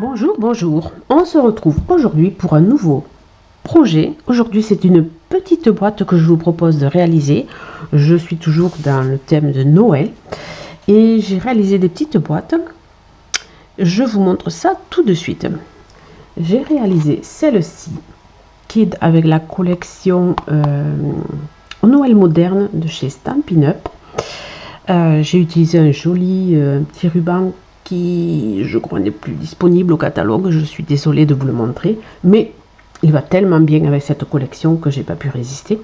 Bonjour, bonjour. On se retrouve aujourd'hui pour un nouveau projet. Aujourd'hui, c'est une petite boîte que je vous propose de réaliser. Je suis toujours dans le thème de Noël et j'ai réalisé des petites boîtes. Je vous montre ça tout de suite. J'ai réalisé celle-ci qui est avec la collection Noël moderne de chez Stampin' Up. J'ai utilisé un joli petit ruban qui, je crois, n'est plus disponible au catalogue. Je suis désolée de vous le montrer, mais il va tellement bien avec cette collection que j'ai pas pu résister.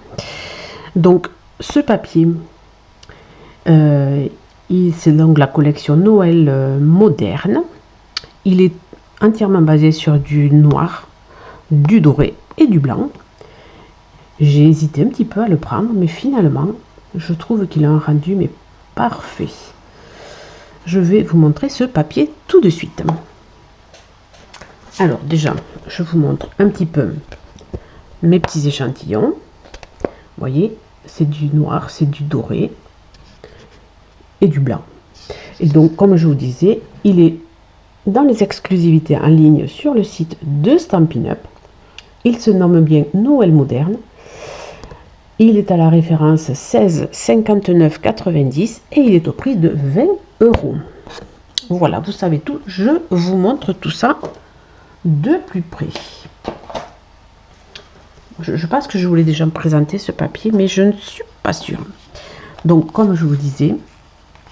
Donc, ce papier, c'est donc la collection Noël moderne. Il est entièrement basé sur du noir, du doré et du blanc. J'ai hésité un petit peu à le prendre, mais finalement, je trouve qu'il a un rendu mais parfait. Je vais vous montrer ce papier tout de suite. Alors déjà, je vous montre un petit peu mes petits échantillons. Vous voyez, c'est du noir, c'est du doré et du blanc. Et donc, comme je vous disais, il est dans les exclusivités en ligne sur le site de Stampin' Up. Il se nomme bien Noël moderne. Il est à la référence 16 59 90 et il est au prix de 20 €. Voilà, vous savez tout. Je vous montre tout ça de plus près. Je pense que je voulais déjà me présenter ce papier, mais je ne suis pas sûre. Donc, comme je vous disais,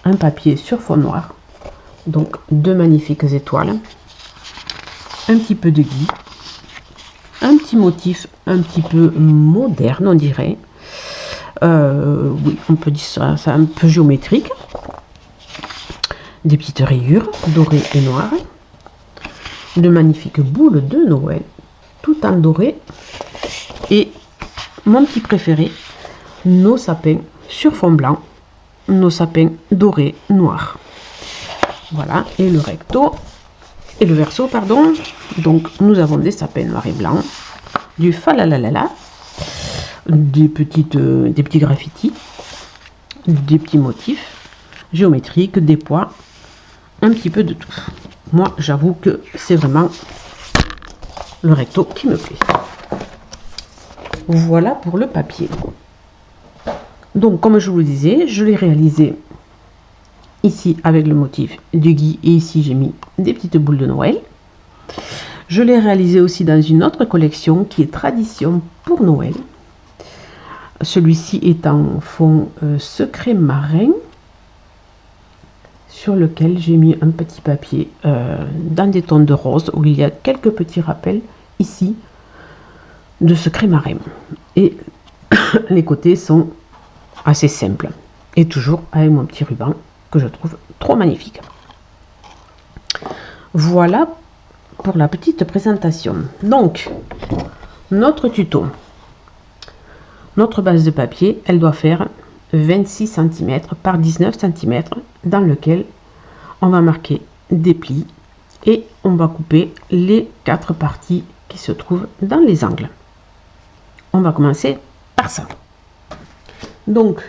un papier sur fond noir. Donc, deux magnifiques étoiles. Un petit peu de gris. Un petit motif un petit peu moderne, on dirait. Oui, on peut dire ça, c'est un peu géométrique. Des petites rayures dorées et noires. De magnifiques boules de Noël, tout en doré. Et mon petit préféré, nos sapins sur fond blanc, nos sapins dorés noirs. Voilà, et le recto et le verso, pardon. Donc nous avons des sapins noirs et blancs, du falalalala, des petits graffitis, des petits motifs géométriques, des poids, un petit peu de tout. Moi, j'avoue que c'est vraiment le recto qui me plaît. Voilà pour le papier. Donc, comme je vous le disais, je l'ai réalisé ici avec le motif du gui et ici j'ai mis des petites boules de Noël. Je l'ai réalisé aussi dans une autre collection qui est Tradition pour Noël. Celui-ci est en fond secret marin sur lequel j'ai mis un petit papier dans des tons de rose où il y a quelques petits rappels ici de secret marin. Et les côtés sont assez simples. Et toujours avec mon petit ruban que je trouve trop magnifique. Voilà pour la petite présentation. Donc, notre tuto. Notre base de papier, elle doit faire 26 cm par 19 cm dans lequel on va marquer des plis et on va couper les 4 parties qui se trouvent dans les angles. On va commencer par ça. Donc,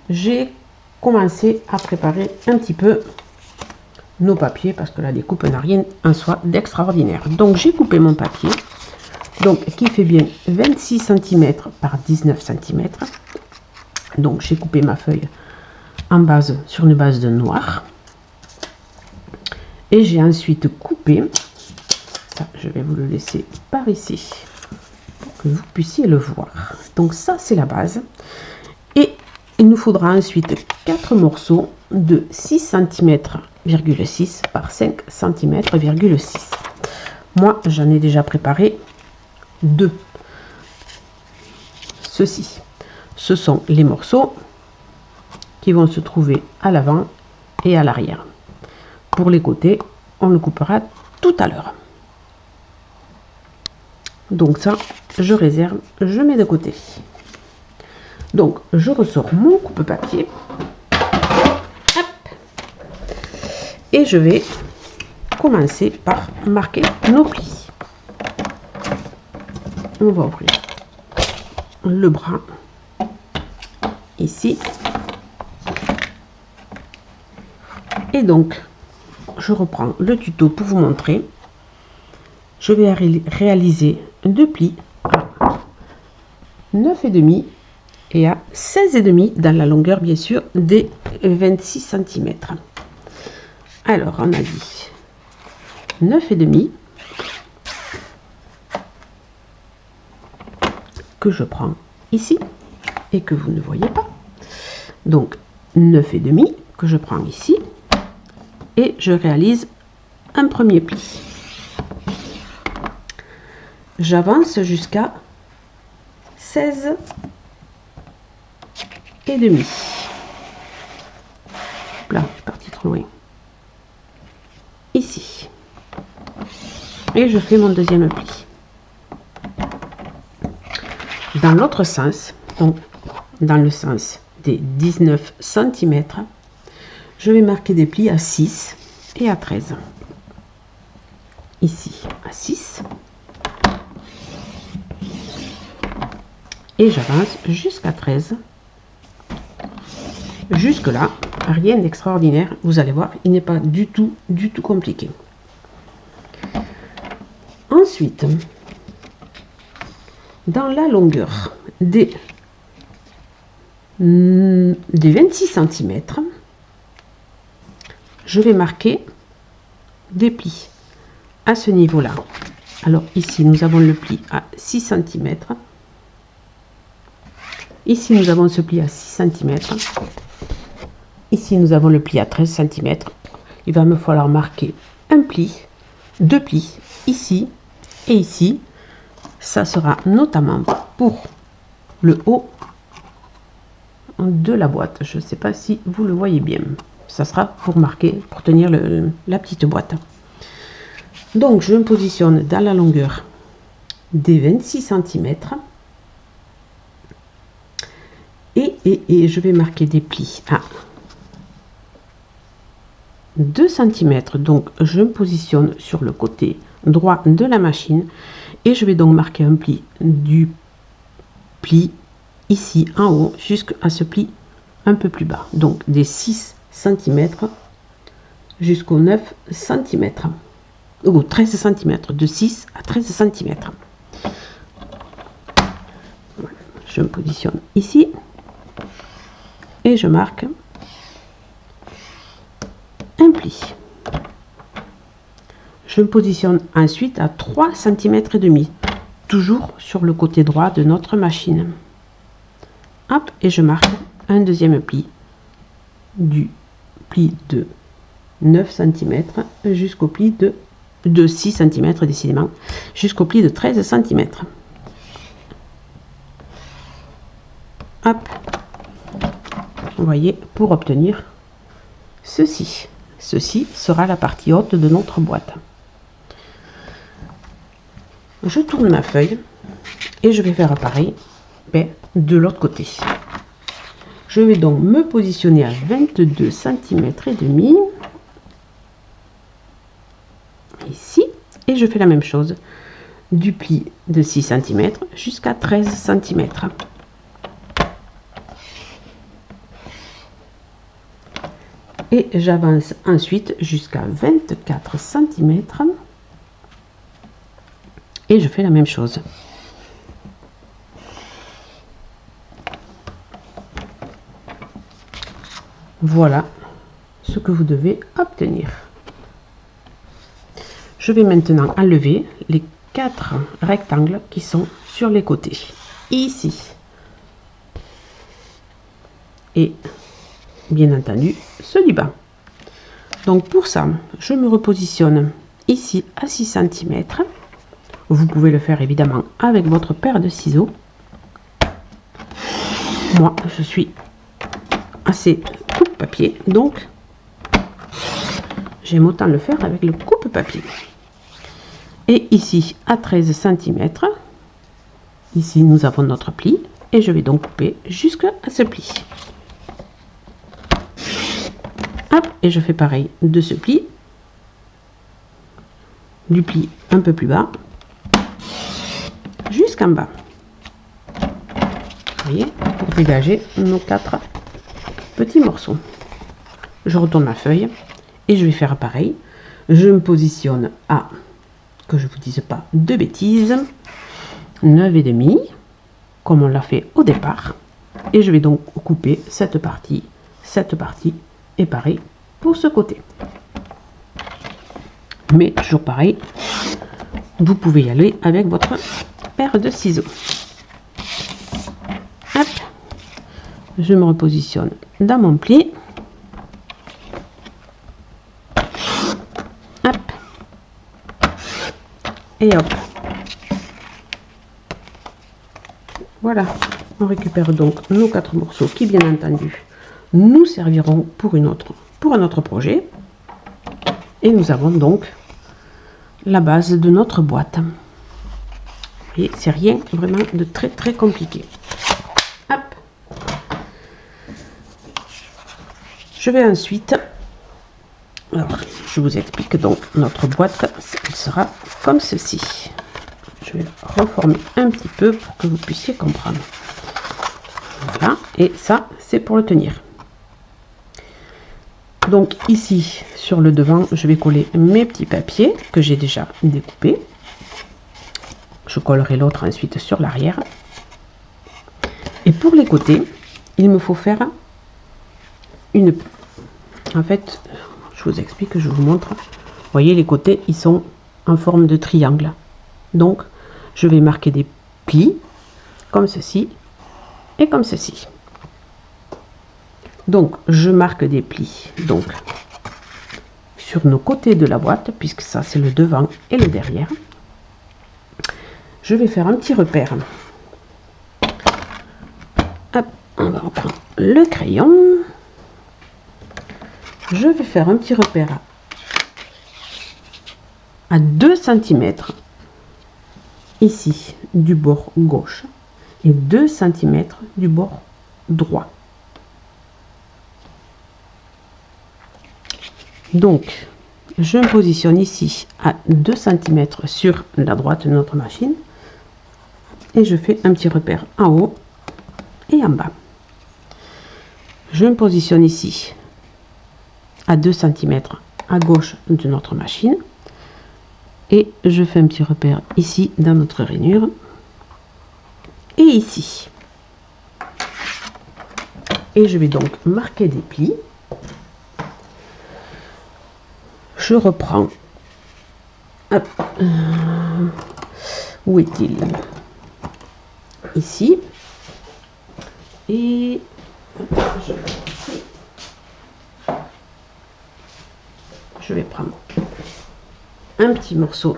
j'ai commencé à préparer un petit peu nos papiers parce que la découpe n'a rien en soi d'extraordinaire. Donc, j'ai coupé mon papier, donc qui fait bien 26 cm par 19 cm. Donc, j'ai coupé ma feuille en base sur une base de noir. Et j'ai ensuite coupé, ça, je vais vous le laisser par ici pour que vous puissiez le voir. Donc ça, c'est la base. Et il nous faudra ensuite 4 morceaux de 6 cm,6 par 5 cm,6. Moi, j'en ai déjà préparé 2. Ceux-ci, ce sont les morceaux qui vont se trouver à l'avant et à l'arrière. Pour les côtés, on le coupera tout à l'heure. Donc ça, je réserve, je mets de côté. Donc, je ressors mon coupe-papier. Et je vais commencer par marquer nos plis. On va ouvrir le bras ici. Et donc, je reprends le tuto pour vous montrer. je vais réaliser 2 plis à 9,5 et à 16,5 dans la longueur bien sûr des 26 cm. Alors on a dit 9,5 que je prends ici et que vous ne voyez pas. Donc 9,5 que je prends ici et je réalise un premier pli. J'avance jusqu'à 16 et demi. Là, je suis partie trop loin. Ici. Et je fais mon deuxième pli. Dans l'autre sens, donc dans le sens des 19 cm, je vais marquer des plis à 6 et à 13. Ici à 6. Et j'avance jusqu'à 13. Jusque là, rien d'extraordinaire. Vous allez voir, il n'est pas du tout compliqué. Ensuite, dans la longueur des 26 cm, je vais marquer des plis à ce niveau-là. Alors ici, nous avons le pli à 6 cm. Ici, nous avons ce pli à 6 cm. Ici, nous avons le pli à 13 cm. Il va me falloir marquer un pli, 2 plis, ici et ici. Ça sera notamment pour le haut de la boîte. Je ne sais pas si vous le voyez bien. Ça sera pour marquer, pour tenir la petite boîte. Donc, je me positionne dans la longueur des 26 cm. Et je vais marquer des plis à 2 cm. Donc, je me positionne sur le côté droit de la machine. Et je vais donc marquer un pli du pli ici en haut jusqu'à ce pli un peu plus bas. Donc, des 6 cm jusqu'aux 9 cm. Ou 13 cm. De 6 à 13 cm. Je me positionne ici. Et je marque un pli. Je me positionne ensuite à 3 cm et demi, toujours sur le côté droit de notre machine. Hop, et je marque un deuxième pli du pli de 9 cm jusqu'au pli de 6 cm décidément, jusqu'au pli de 13 cm. Hop. Vous voyez, pour obtenir ceci. Ceci sera la partie haute de notre boîte. Je tourne ma feuille et je vais faire pareil de l'autre côté. Je vais donc me positionner à 22 cm et demi ici et je fais la même chose du pli de 6 cm jusqu'à 13 cm. Et j'avance ensuite jusqu'à 24 cm et je fais la même chose. Voilà ce que vous devez obtenir. Je vais maintenant enlever les 4 rectangles qui sont sur les côtés, ici. Et bien entendu ceux du bas. Donc pour ça, je me repositionne ici à 6 cm. Vous pouvez le faire évidemment avec votre paire de ciseaux. Moi, je suis assez coupe-papier, donc j'aime autant le faire avec le coupe-papier. Et ici à 13 cm, ici nous avons notre pli et je vais donc couper jusqu'à ce pli. Hop, et je fais pareil de ce pli, du pli un peu plus bas, jusqu'en bas. Vous voyez, pour dégager nos 4 petits morceaux. Je retourne ma feuille et je vais faire pareil. Je me positionne à que je vous dise pas de bêtises, 9,5 comme on l'a fait au départ, et je vais donc couper cette partie et pareil pour ce côté. Mais toujours pareil, vous pouvez y aller avec votre paire de ciseaux. Hop, je me repositionne dans mon pli. Hop, et hop. Voilà, on récupère donc nos 4 morceaux qui, bien entendu, nous serviront pour un autre projet. Et nous avons donc la base de notre boîte. Et c'est rien vraiment de très compliqué. Hop. Je vais ensuite, alors je vous explique donc notre boîte, elle sera comme ceci. Je vais la reformer un petit peu pour que vous puissiez comprendre. Voilà, et ça c'est pour le tenir. Donc ici sur le devant, je vais coller mes petits papiers que j'ai déjà découpés. Je collerai l'autre ensuite sur l'arrière. Et pour les côtés, il me faut faire une... En fait, je vous explique, je vous montre. Vous voyez, les côtés, ils sont en forme de triangle. Donc, je vais marquer des plis, comme ceci, et comme ceci. Donc, je marque des plis, donc, sur nos côtés de la boîte, puisque ça, c'est le devant et le derrière. Je vais faire un petit repère. Hop, on va reprendre le crayon. Je vais faire un petit repère à 2 cm ici du bord gauche et 2 cm du bord droit. Donc, je me positionne ici à 2 cm sur la droite de notre machine et je fais un petit repère en haut et en bas. Je me positionne ici à 2 cm à gauche de notre machine et je fais un petit repère ici dans notre rainure et ici. Et je vais donc marquer des plis. Je reprends. Hop. Où est-il? Ici. Et je vais prendre un petit morceau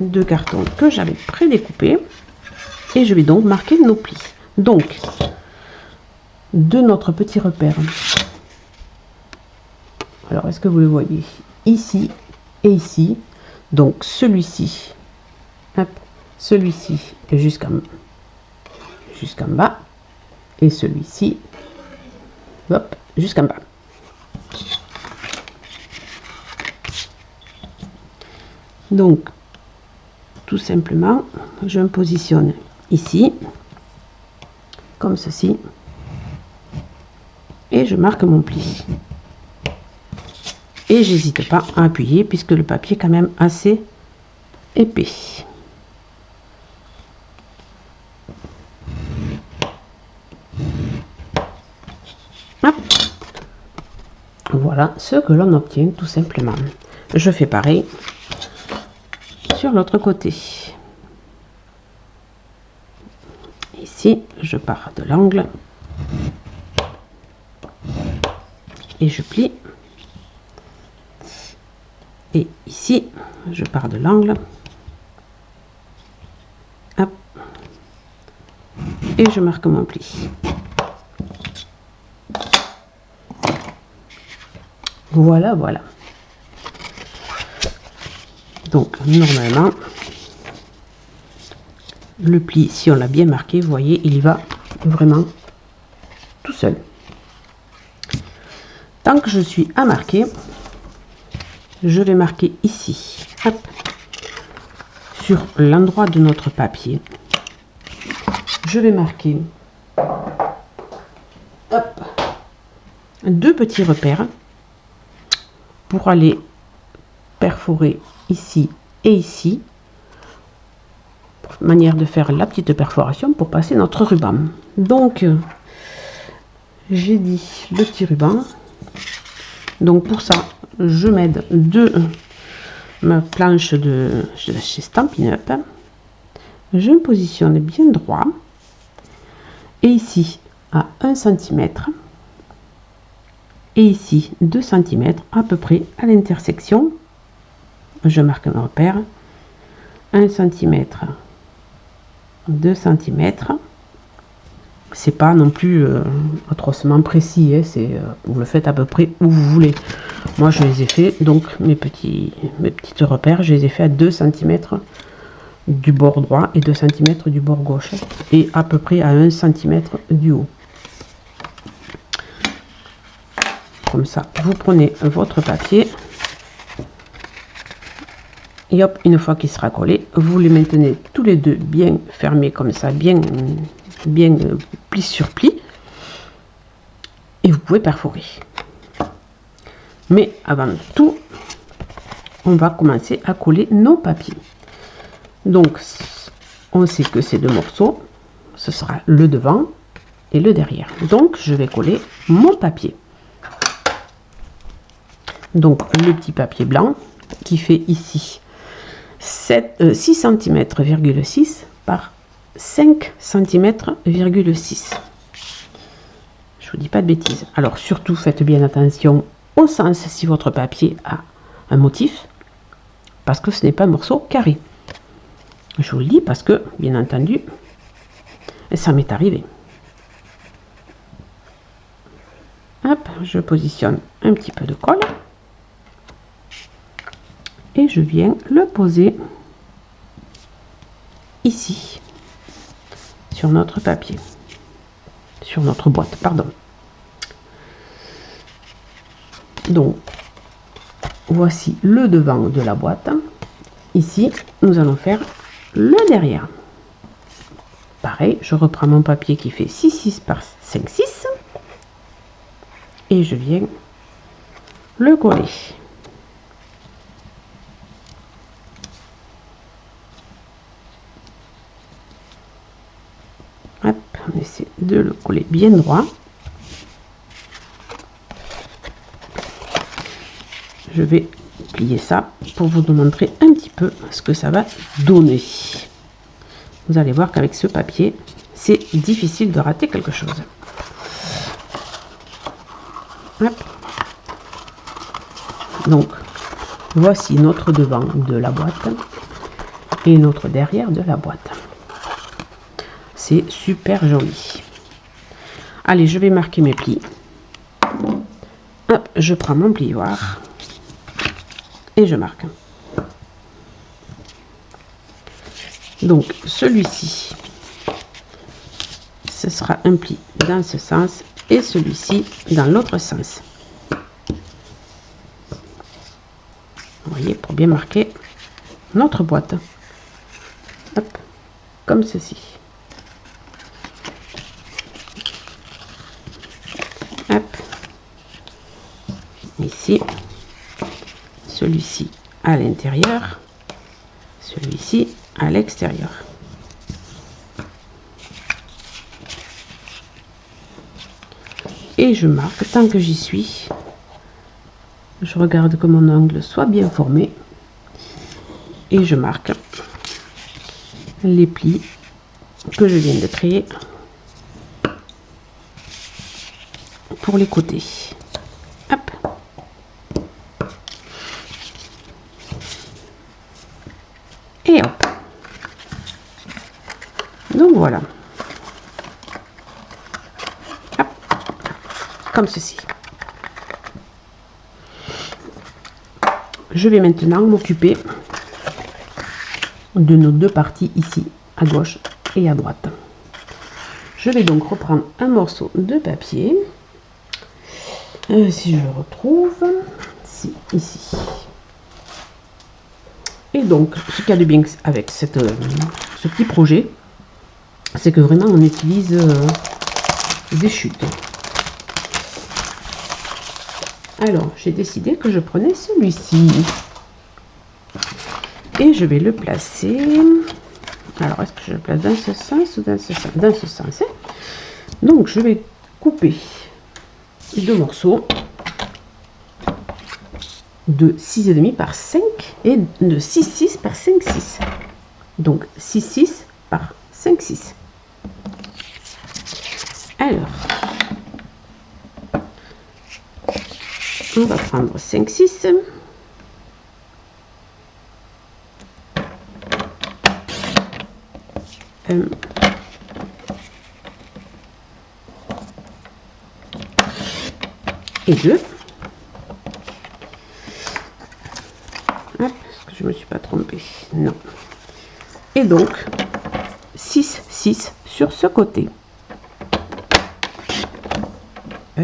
de carton que j'avais prédécoupé et je vais donc marquer nos plis. Donc, de notre petit repère. Alors, est-ce que vous le voyez? Ici et ici. Donc, celui-ci, celui-ci est jusqu'en bas et celui-ci, hop, jusqu'en bas. Donc, tout simplement, je me positionne ici, comme ceci, et je marque mon pli. Et j'hésite pas à appuyer puisque le papier est quand même assez épais. Hop. Voilà ce que l'on obtient tout simplement. Je fais pareil sur l'autre côté. Ici, je pars de l'angle et je plie. Et ici, je pars de l'angle. Hop. Et je marque mon pli. Voilà, voilà. Donc, normalement, le pli, si on l'a bien marqué, vous voyez, il y va vraiment tout seul. Tant que je suis à marquer, je vais marquer ici, hop, sur l'endroit de notre papier. Je vais marquer, hop, 2 petits repères pour aller perforer ici et ici, manière de faire la petite perforation pour passer notre ruban. Donc j'ai dit le petit ruban. Donc pour ça, je m'aide de ma planche de chez Stampin' Up. Je me positionne bien droit. Et ici, à 1 cm. Et ici, 2 cm à peu près à l'intersection. Je marque un repère. 1 cm, 2 cm. C'est pas non plus atrocement précis, hein, vous le faites à peu près où vous voulez. Moi je les ai fait, donc mes petits repères, je les ai fait à 2 cm du bord droit et 2 cm du bord gauche, et à peu près à 1 cm du haut. Comme ça, vous prenez votre papier, et hop, une fois qu'il sera collé, vous les maintenez tous les deux bien fermés comme ça, bien pli sur pli, et vous pouvez perforer. Mais avant tout, on va commencer à coller nos papiers. Donc on sait que ces deux morceaux, ce sera le devant et le derrière. Donc je vais coller mon papier. Donc le petit papier blanc qui fait ici 6 cm,6 par 5 cm,6. Je vous dis pas de bêtises. Alors surtout faites bien attention au sens si votre papier a un motif, parce que ce n'est pas un morceau carré. Je vous le dis parce que bien entendu ça m'est arrivé. Hop, je positionne un petit peu de colle et je viens le poser ici sur notre papier, sur notre boîte, pardon. Donc voici le devant de la boîte. Ici nous allons faire le derrière. Pareil, je reprends mon papier qui fait 6,6 par 5,6 et je viens le coller. Hop, on essaie de le coller bien droit. Je vais plier ça pour vous montrer un petit peu ce que ça va donner. Vous allez voir qu'avec ce papier, c'est difficile de rater quelque chose. Hop. Donc, voici notre devant de la boîte et notre derrière de la boîte. C'est super joli. Allez, je vais marquer mes plis. Hop, je prends mon plioir et je marque. Donc celui-ci, ce sera un pli dans ce sens et celui-ci dans l'autre sens. Vous voyez, pour bien marquer notre boîte. Hop, comme ceci. Hop. Ici, celui-ci à l'intérieur, celui-ci à l'extérieur. Et je marque tant que j'y suis. Je regarde que mon angle soit bien formé et je marque les plis que je viens de créer pour les côtés. Hop. Et hop. Donc voilà. Hop. Comme ceci. Je vais maintenant m'occuper de nos deux parties ici, à gauche et à droite. Je vais donc reprendre un morceau de papier. Si je le retrouve, c'est ici. Et donc, ce qu'il y a de bien avec ce petit projet, c'est que vraiment on utilise des chutes. Alors, j'ai décidé que je prenais celui-ci. Et je vais le placer. Alors, est-ce que je le place dans ce sens ou dans ce sens? Dans ce sens. Donc, je vais couper 2 morceaux de 6,5 par 5 et de 6,6 par 5,6. Donc, 6,6 par 5,6. Alors, on va prendre 5,6. Et 2. Hop, est-ce que je me suis pas trompée? Non. Et donc, 6, 6 sur ce côté. 1.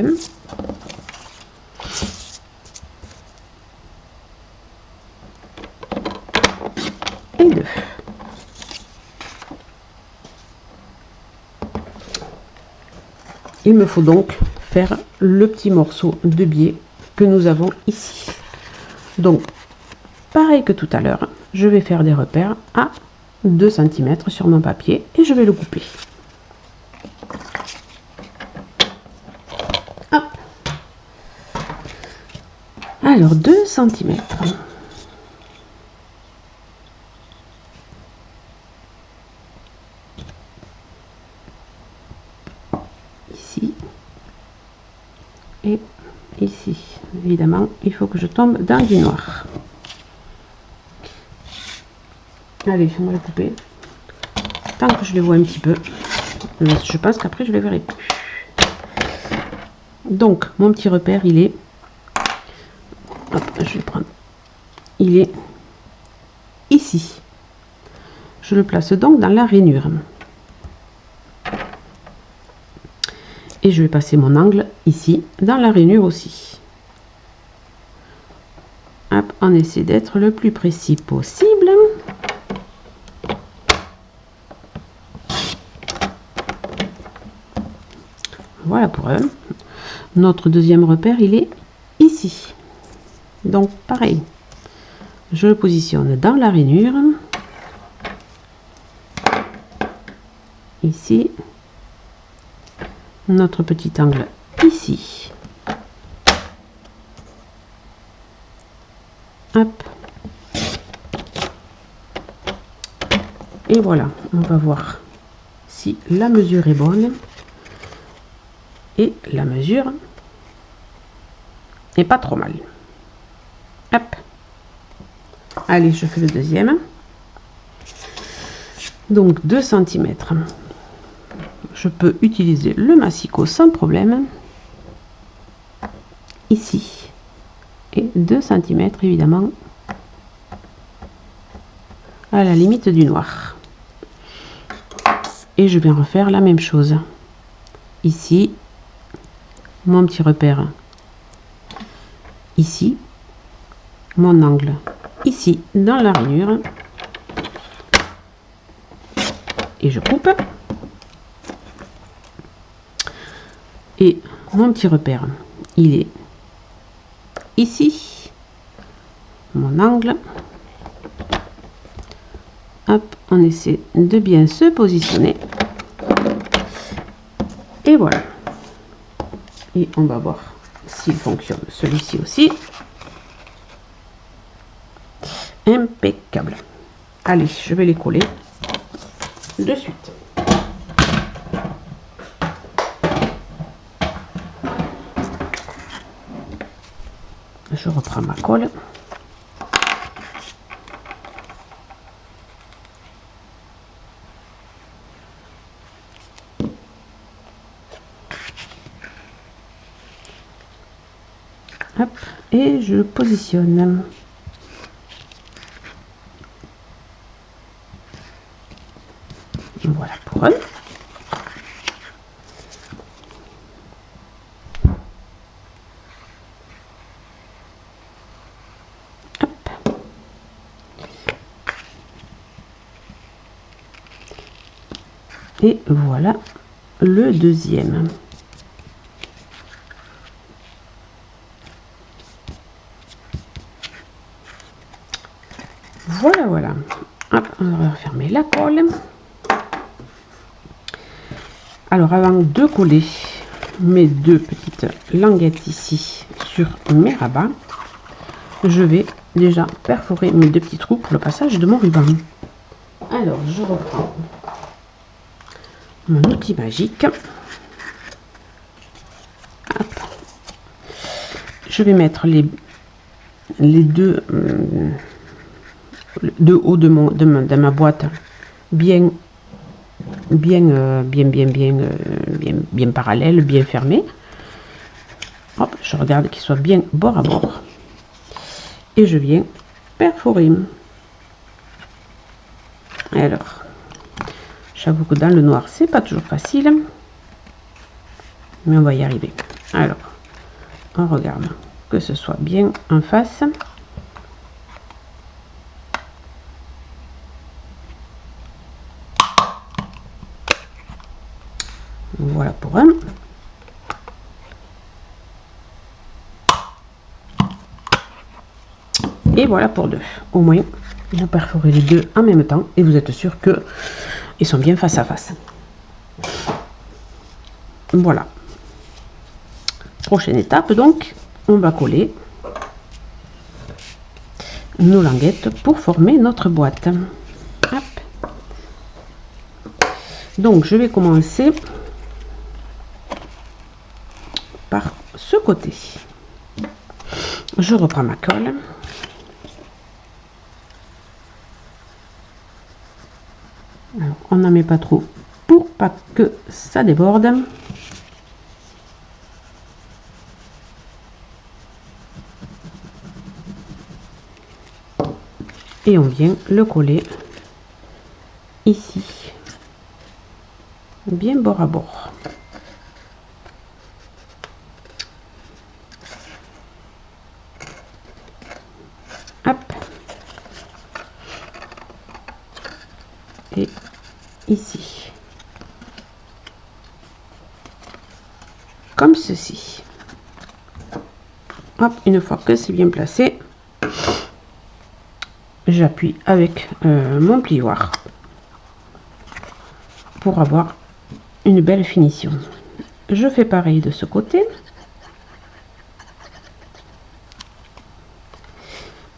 Et 2. Il me faut donc faire le petit morceau de biais que nous avons ici. Donc, pareil que tout à l'heure, je vais faire des repères à 2 cm sur mon papier et je vais le couper. Hop. Alors, 2 cm. Ici. Et ici. Évidemment, il faut que je tombe dans du noir. Allez, on va le couper. Tant que je les vois un petit peu. Mais je pense qu'après, je les verrai plus. Donc, mon petit repère, il est... Hop, je vais prendre. Il est ici. Je le place donc dans la rainure. Et je vais passer mon angle ici, dans la rainure aussi. Hop, on essaie d'être le plus précis possible. Voilà pour eux. Notre deuxième repère, il est ici. Donc, pareil. Je le positionne dans la rainure. Ici. Notre petit angle ici. Hop. Et voilà, on va voir si la mesure est bonne. Et la mesure est pas trop mal. Hop. Allez, je fais le deuxième. Donc 2 cm. Je peux utiliser le massicot sans problème. Ici. Et 2 cm évidemment à la limite du noir. Et je vais refaire la même chose. Ici, mon petit repère. Ici, mon angle. Ici, dans la rainure. Et je coupe. Et mon petit repère, il est ici. Mon angle. Hop, on essaie de bien se positionner. Et voilà. Et on va voir s'il fonctionne. Celui-ci aussi. Impeccable. Allez, je vais les coller de suite. Je reprends ma colle. Hop, et je positionne. Voilà pour eux. Hop. Et voilà le deuxième. Voilà, voilà. Hop, on va refermer la colle. Alors, avant de coller mes deux petites languettes ici sur mes rabats, je vais déjà perforer mes deux petits trous pour le passage de mon ruban. Alors, je reprends mon outil magique. Hop. Je vais mettre les deux hauts de ma boîte bien parallèles, bien fermés. Hop, je regarde qu'ils soient bien bord à bord. Et je viens perforer. Alors, j'avoue que dans le noir, c'est pas toujours facile, mais on va y arriver. Alors, on regarde que ce soit bien en face. Voilà pour un. Et voilà pour deux. Au moins, vous perforez les deux en même temps et vous êtes sûr que ils sont bien face à face. Voilà. Prochaine étape, donc, on va coller nos languettes pour former notre boîte. Hop. Donc, je vais commencer par ce côté. Je reprends ma colle. Alors, on n'en met pas trop pour pas que ça déborde. Et on vient le coller ici, bien bord à bord. Hop. Et ici. Comme ceci. Hop, une fois que c'est bien placé, j'appuie avec mon plioir pour avoir une belle finition. Je fais pareil de ce côté.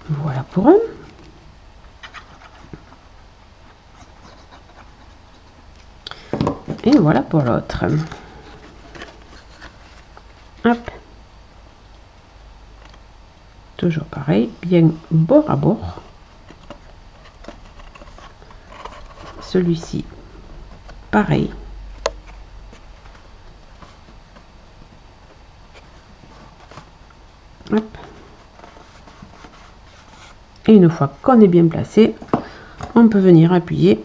Voilà pour un. Et voilà pour l'autre. Hop. Toujours pareil, bien bord à bord. Celui-ci, pareil. Hop. Et une fois qu'on est bien placé, on peut venir appuyer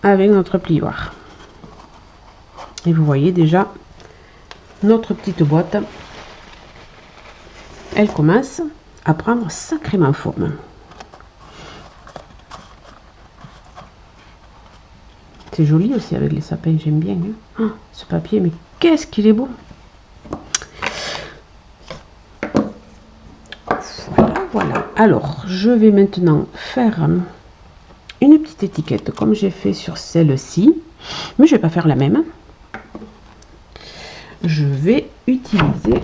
avec notre plioir. Et vous voyez déjà notre petite boîte, elle commence à prendre sacrément forme. C'est joli aussi avec les sapins, j'aime bien. Hein. Oh, ce papier, mais qu'est-ce qu'il est beau! Voilà, voilà. Alors, je vais maintenant faire une petite étiquette comme j'ai fait sur celle-ci, mais je vais pas faire la même. Je vais utiliser,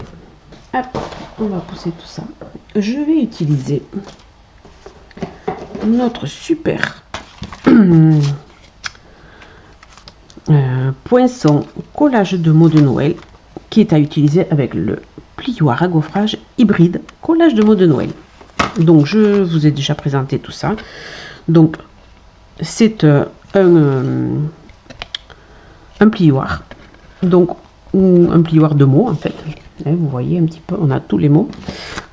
hop, on va pousser tout ça. Je vais utiliser notre super poinçon collage de mots de Noël qui est à utiliser avec le plioir à gaufrage hybride collage de mots de Noël. Donc je vous ai déjà présenté tout ça. Donc c'est un plioir, donc un plioir de mots en fait. Vous voyez un petit peu, on a tous les mots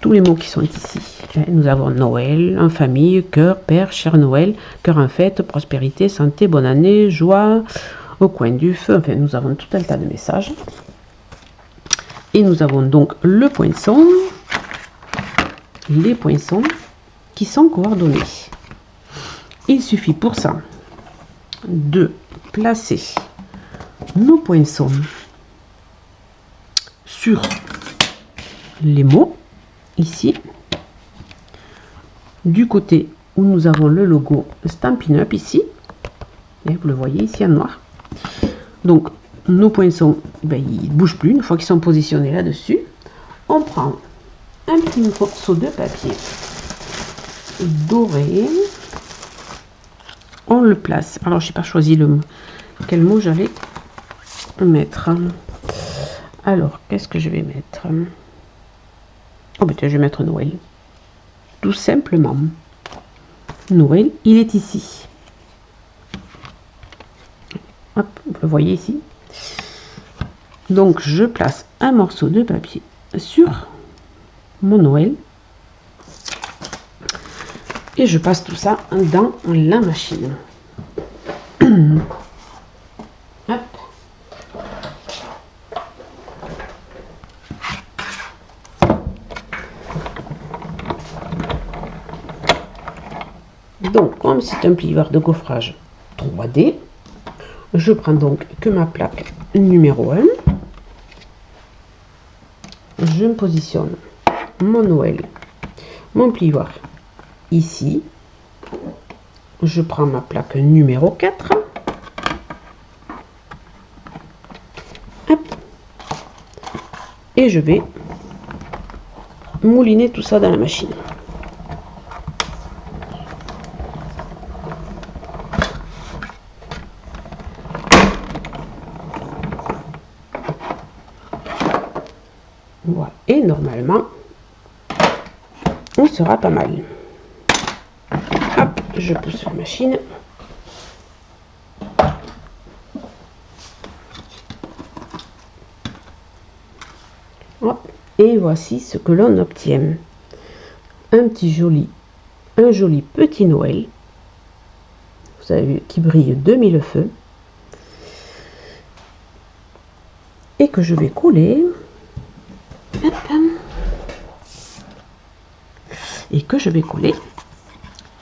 qui sont ici. Nous avons Noël, en famille, cœur, Père, cher Noël, cœur en fête, prospérité, santé, bonne année, joie, au coin du feu. Enfin, nous avons tout un tas de messages. Et nous avons donc le poinçon, les poinçons qui sont coordonnés. Il suffit pour ça de placer nos poinçons sur les mots ici du côté où nous avons le logo Stampin' Up ici. Et vous le voyez ici en noir. Donc nos poinçons, ben, ils ne bougent plus une fois qu'ils sont positionnés là-dessus. On prend un petit morceau de papier doré. On le place. Alors je n'ai pas choisi le mot. Quel mot j'allais mettre? Alors qu'est-ce que je vais mettre? Oh ben tiens, je vais mettre Noël. Tout simplement. Noël, il est ici. Hop, vous le voyez ici. Donc je place un morceau de papier sur mon Noël et je passe tout ça dans la machine. Hop. Donc comme c'est un plieur de gaufrage 3D, je prends donc que ma plaque numéro 1. Je me positionne mon Noël, mon plieur ici. Je prends ma plaque numéro 4. Hop. Et je vais mouliner tout ça dans la machine. Voilà. Et normalement, on sera pas mal. Hop, je pousse la machine. Hop, et voici ce que l'on obtient. Un joli petit Noël. Vous avez vu, qui brille de mille feux. Et que je vais coller. Hop. Et que je vais coller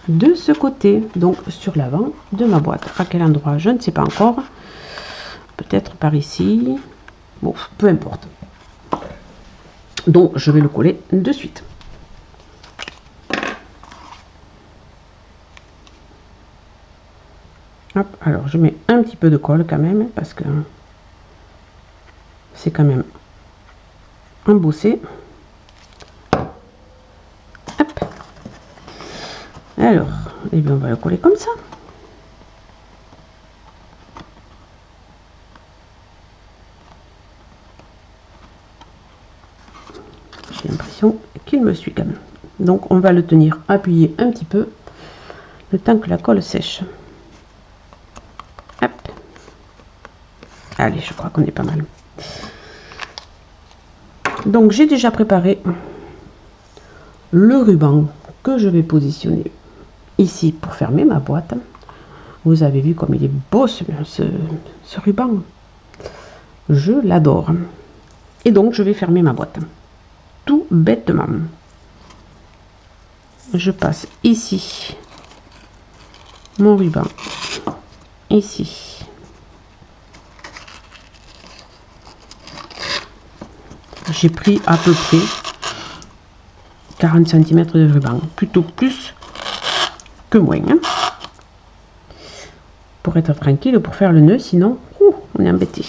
de ce côté, donc sur l'avant de ma boîte. À quel endroit, je ne sais pas encore. Peut-être par ici. Bon, peu importe. Donc je vais le coller de suite. Hop, alors je mets un petit peu de colle quand même parce que c'est quand même embossé. Hop. Alors, et bien on va le coller comme ça. J'ai l'impression qu'il me suit quand même. Donc on va le tenir appuyé un petit peu le temps que la colle sèche. Hop. Allez, je crois qu'on est pas mal. Donc j'ai déjà préparé le ruban que je vais positionner ici pour fermer ma boîte. Vous avez vu comme il est beau ce ruban. Je l'adore. Et donc je vais fermer ma boîte. Tout bêtement. Je passe ici mon ruban. Ici. J'ai pris à peu près 40 cm de ruban. Plutôt plus que moins. Hein. Pour être tranquille, pour faire le nœud, sinon, on est embêté.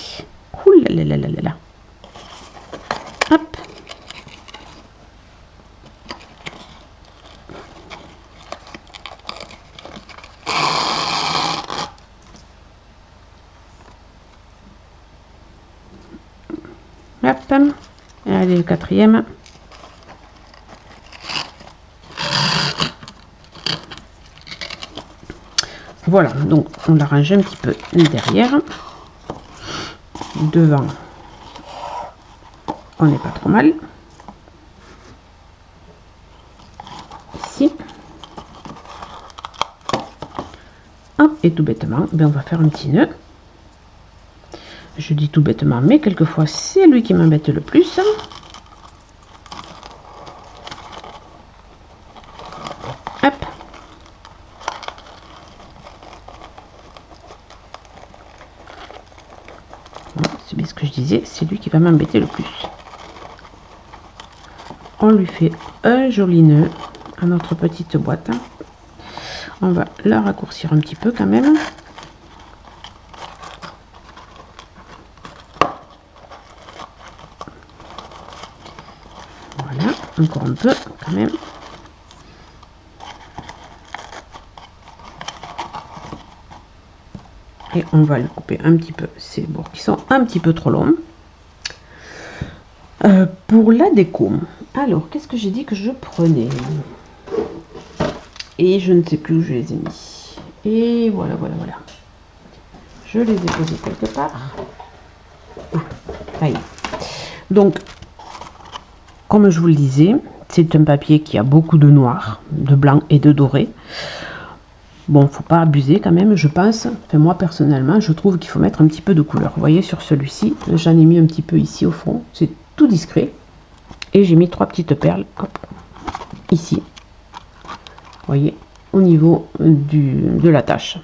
Ouh là là là là là. Hop. Hop. Allez, le quatrième. Voilà, donc on l'arrange un petit peu derrière. Devant, on n'est pas trop mal. Ici. Hop, et tout bêtement, ben on va faire un petit nœud. Je dis tout bêtement, mais quelquefois c'est lui qui m'embête le plus. Hop. C'est bien ce que je disais, c'est lui qui va m'embêter le plus. On lui fait un joli nœud à notre petite boîte. On va la raccourcir un petit peu quand même. Voilà, encore un peu quand même. Et on va le couper un petit peu ces bords qui sont un petit peu trop longs. Pour la déco, alors qu'est-ce que j'ai dit que je prenais? Et je ne sais plus où je les ai mis. Et voilà. Je les ai posés quelque part. Ah, là. Donc, comme je vous le disais, c'est un papier qui a beaucoup de noir, de blanc et de doré. Bon, faut pas abuser quand même, je pense. Enfin, moi, personnellement, je trouve qu'il faut mettre un petit peu de couleur. Vous voyez, sur celui-ci, j'en ai mis un petit peu ici au fond. C'est tout discret. Et j'ai mis 3 petites perles, hop, ici. Vous voyez, au niveau de la tâche.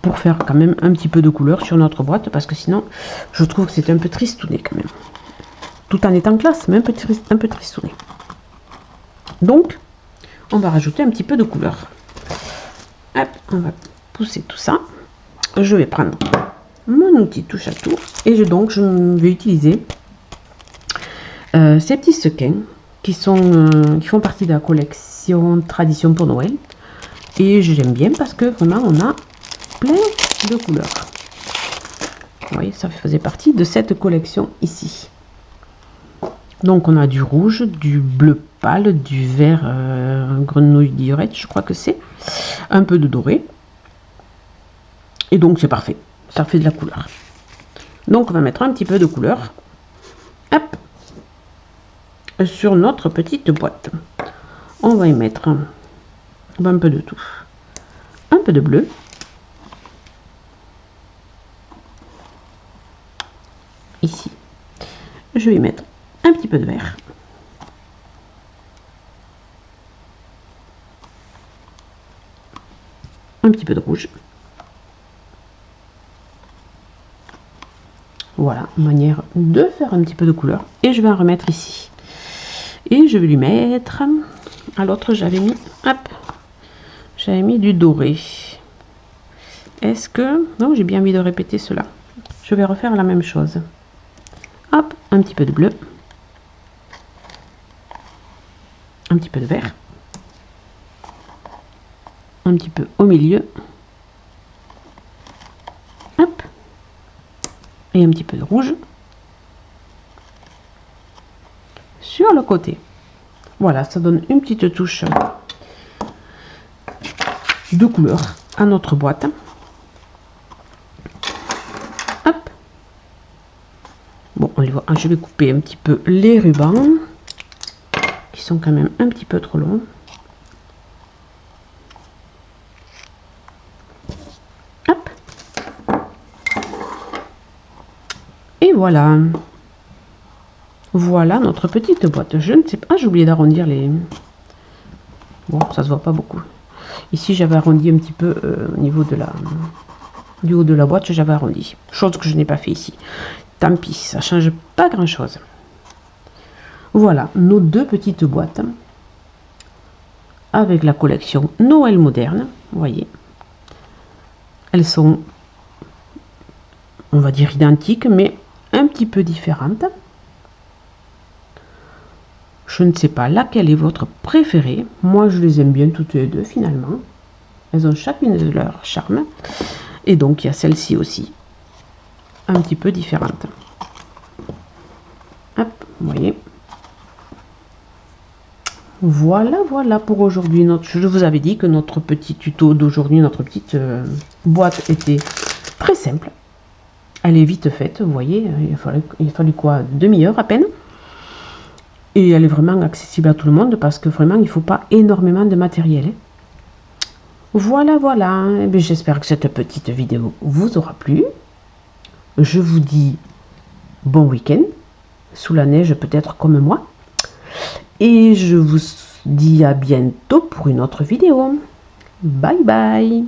Pour faire quand même un petit peu de couleur sur notre boîte, parce que sinon, je trouve que c'est un peu tristouné quand même. Tout en étant classe, mais un peu tristouné. Donc, on va rajouter un petit peu de couleur. Hop, on va pousser tout ça. Je vais prendre mon outil touche à tout et je vais utiliser ces petits sequins qui font partie de la collection Tradition pour Noël. Et j'aime bien parce que vraiment on a plein de couleurs. Vous voyez, ça faisait partie de cette collection ici. Donc on a du rouge, du bleu pâle, du vert grenouille diorète, je crois que c'est, un peu de doré. Et donc c'est parfait, ça fait de la couleur. Donc on va mettre un petit peu de couleur, hop, sur notre petite boîte. On va y mettre un peu de tout, un peu de bleu, ici. Je vais y mettre un petit peu de vert. Un petit peu de rouge. Voilà, manière de faire un petit peu de couleur. Et je vais en remettre ici. Et je vais lui mettre... À l'autre, j'avais mis... Hop, j'avais mis du doré. Est-ce que... Non, j'ai bien envie de répéter cela. Je vais refaire la même chose. Hop, un petit peu de bleu. Un petit peu de vert. Un petit peu au milieu. Hop. Et un petit peu de rouge. Sur le côté. Voilà, ça donne une petite touche de couleur à notre boîte. Hop. Bon, on les voit. Je vais couper un petit peu les rubans qui sont quand même un petit peu trop longs. Hop. Et voilà. Voilà notre petite boîte. Je ne sais pas, j'ai oublié d'arrondir les... Bon, ça se voit pas beaucoup. Ici, j'avais arrondi un petit peu au niveau de du haut de la boîte, j'avais arrondi. Chose que je n'ai pas fait ici. Tant pis, ça change pas grand chose. Voilà, nos deux petites boîtes avec la collection Noël moderne. Vous voyez, elles sont, on va dire, identiques, mais un petit peu différentes. Je ne sais pas laquelle est votre préférée. Moi, je les aime bien toutes les deux finalement. Elles ont chacune de leur charme. Et donc, il y a celle-ci aussi, un petit peu différente. Hop, vous voyez. Voilà pour aujourd'hui. Je vous avais dit que notre petit tuto d'aujourd'hui, notre petite boîte était très simple. Elle est vite faite, vous voyez. Il a fallu quoi, demi-heure à peine. Et elle est vraiment accessible à tout le monde parce que vraiment, il ne faut pas énormément de matériel. Hein. Voilà. J'espère que cette petite vidéo vous aura plu. Je vous dis bon week-end. Sous la neige peut-être comme moi. Et je vous dis à bientôt pour une autre vidéo. Bye bye.